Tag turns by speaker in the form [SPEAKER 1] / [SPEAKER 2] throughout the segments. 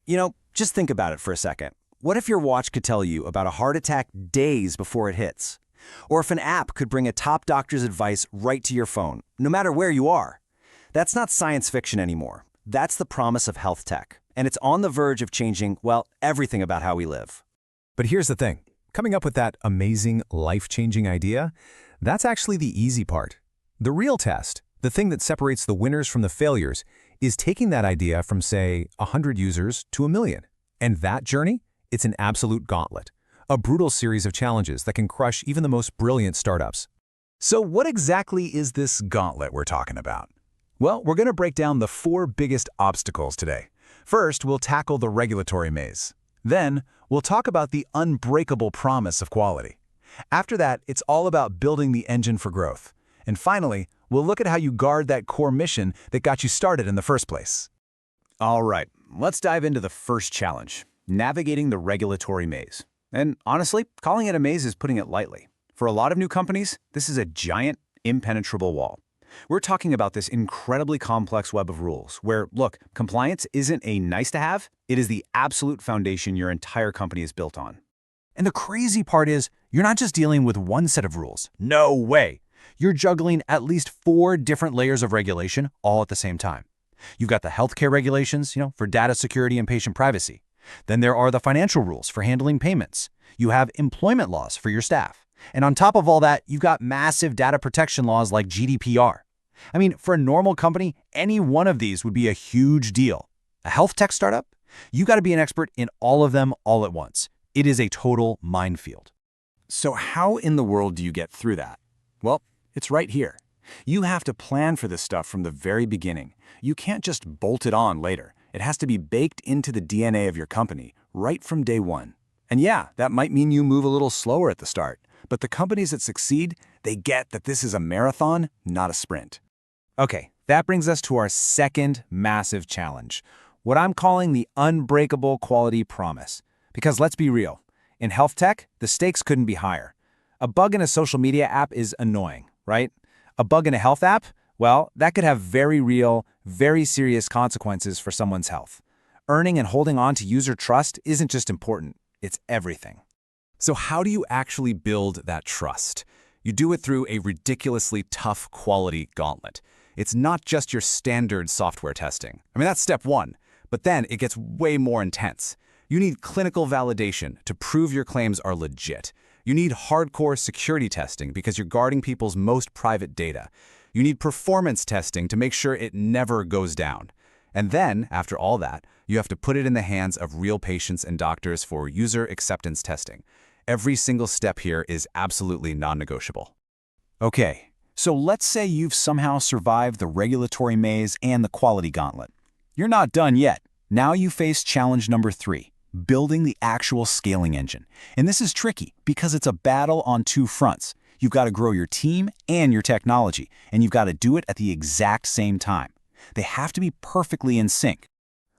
[SPEAKER 1] Just think about it for a second. What if your watch could tell you about a heart attack days before it hits? Or if an app could bring a top doctor's advice right to your phone, no matter where you are? That's not science fiction anymore. That's the promise of health tech. And it's on the verge of changing, well, everything about how we live.
[SPEAKER 2] But here's the thing. Coming up with that amazing, life-changing idea, that's actually the easy part. The real test, the thing that separates the winners from the failures, is taking that idea from, say, 100 users to 1 million. And that journey? It's an absolute gauntlet. A brutal series of challenges that can crush even the most brilliant startups.
[SPEAKER 3] So what exactly is this gauntlet we're talking about? Well, we're going to break down the 4 biggest obstacles today. First, we'll tackle the regulatory maze. Then, we'll talk about the unbreakable promise of quality. After that, it's all about building the engine for growth. And finally, we'll look at how you guard that core mission that got you started in the first place.
[SPEAKER 1] All right, let's dive into the first challenge, navigating the regulatory maze. And honestly, calling it a maze is putting it lightly. For a lot of new companies, this is a giant, impenetrable wall. We're talking about this incredibly complex web of rules where, look, compliance isn't a nice-to-have, it is the absolute foundation your entire company is built on.
[SPEAKER 4] And the crazy part is, you're not just dealing with one set of rules. No way! You're juggling at least 4 different layers of regulation all at the same time. You've got the healthcare regulations, for data security and patient privacy. Then there are the financial rules for handling payments. You have employment laws for your staff. And on top of all that, you've got massive data protection laws like GDPR. I mean, for a normal company, any one of these would be a huge deal. A health tech startup? You got to be an expert in all of them all at once. It is a total minefield.
[SPEAKER 1] So how in the world do you get through that? Well, it's right here. You have to plan for this stuff from the very beginning. You can't just bolt it on later. It has to be baked into the DNA of your company right from day one. And yeah, that might mean you move a little slower at the start, but the companies that succeed, they get that this is a marathon, not a sprint.
[SPEAKER 4] Okay, that brings us to our second massive challenge, what I'm calling the unbreakable quality promise. Because let's be real, in health tech, the stakes couldn't be higher. A bug in a social media app is annoying, right? A bug in a health app? Well, that could have very real, very serious consequences for someone's health. Earning and holding on to user trust isn't just important, it's everything.
[SPEAKER 2] So how do you actually build that trust? You do it through a ridiculously tough quality gauntlet. It's not just your standard software testing. I mean, that's step 1, but then it gets way more intense. You need clinical validation to prove your claims are legit. You need hardcore security testing because you're guarding people's most private data. You need performance testing to make sure it never goes down. And then, after all that, you have to put it in the hands of real patients and doctors for user acceptance testing. Every single step here is absolutely non-negotiable.
[SPEAKER 1] Okay, so let's say you've somehow survived the regulatory maze and the quality gauntlet. You're not done yet. Now you face challenge number 3, building the actual scaling engine. And this is tricky because it's a battle on 2 fronts. You've got to grow your team and your technology, and you've got to do it at the exact same time. They have to be perfectly in sync.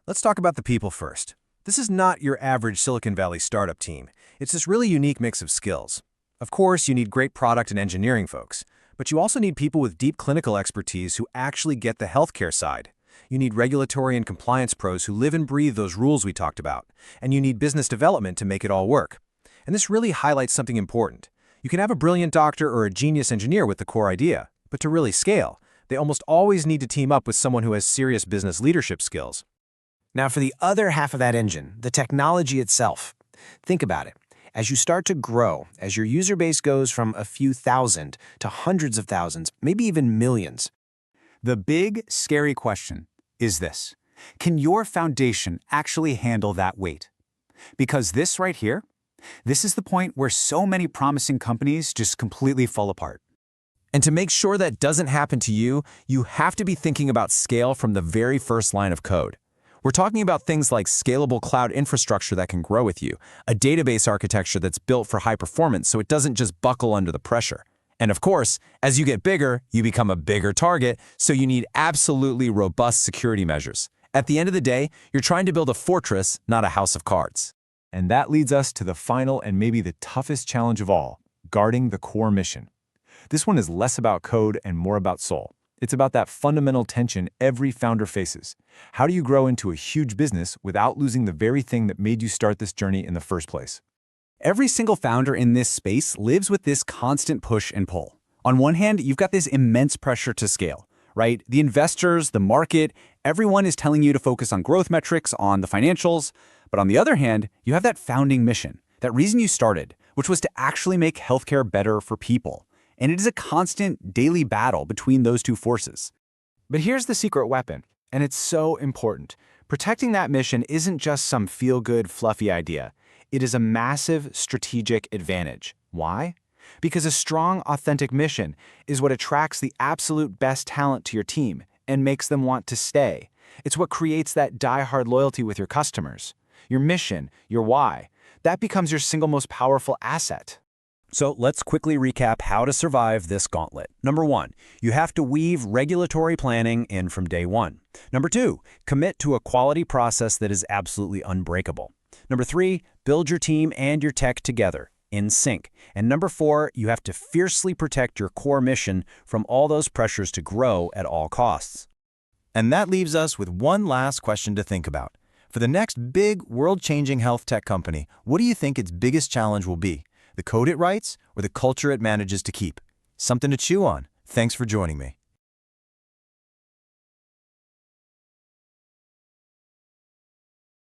[SPEAKER 4] Let's talk about the people first. This is not your average Silicon Valley startup team. It's this really unique mix of skills. Of course, you need great product and engineering folks, but you also need people with deep clinical expertise who actually get the healthcare side. You need regulatory and compliance pros who live and breathe those rules we talked about, and you need business development to make it all work. And this really highlights something important. You can have a brilliant doctor or a genius engineer with the core idea, but to really scale, they almost always need to team up with someone who has serious business leadership skills.
[SPEAKER 5] Now for the other half of that engine, the technology itself. Think about it. As you start to grow, as your user base goes from a few thousand to hundreds of thousands, maybe even millions.
[SPEAKER 3] The big, scary question is this: can your foundation actually handle that weight? Because this right here, this is the point where so many promising companies just completely fall apart.
[SPEAKER 4] And to make sure that doesn't happen to you, you have to be thinking about scale from the very first line of code. We're talking about things like scalable cloud infrastructure that can grow with you, a database architecture that's built for high performance so it doesn't just buckle under the pressure. And of course, as you get bigger, you become a bigger target, so you need absolutely robust security measures. At the end of the day, you're trying to build a fortress, not a house of cards.
[SPEAKER 2] And that leads us to the final and maybe the toughest challenge of all, guarding the core mission. This one is less about code and more about soul.
[SPEAKER 3] It's about that fundamental tension every founder faces. How do you grow into a huge business without losing the very thing that made you start this journey in the first place?
[SPEAKER 2] Every single founder in this space lives with this constant push and pull. On one hand, you've got this immense pressure to scale, right? The investors, the market, everyone is telling you to focus on growth metrics, on the financials. But on the other hand, you have that founding mission, that reason you started, which was to actually make healthcare better for people. And it is a constant daily battle between those two forces.
[SPEAKER 5] But here's the secret weapon, and it's so important. Protecting that mission isn't just some feel-good, fluffy idea. It is a massive strategic advantage. Why? Because a strong, authentic mission is what attracts the absolute best talent to your team and makes them want to stay. It's what creates that die-hard loyalty with your customers. Your mission, your why, that becomes your single most powerful asset.
[SPEAKER 4] So let's quickly recap how to survive this gauntlet. Number 1, you have to weave regulatory planning in from day 1. Number 2, commit to a quality process that is absolutely unbreakable. Number 3, build your team and your tech together, in sync. And number 4, you have to fiercely protect your core mission from all those pressures to grow at all costs.
[SPEAKER 1] And that leaves us with one last question to think about. For the next big, world-changing health tech company, what do you think its biggest challenge will be? The code it writes or the culture it manages to keep? Something to chew on. Thanks for joining me.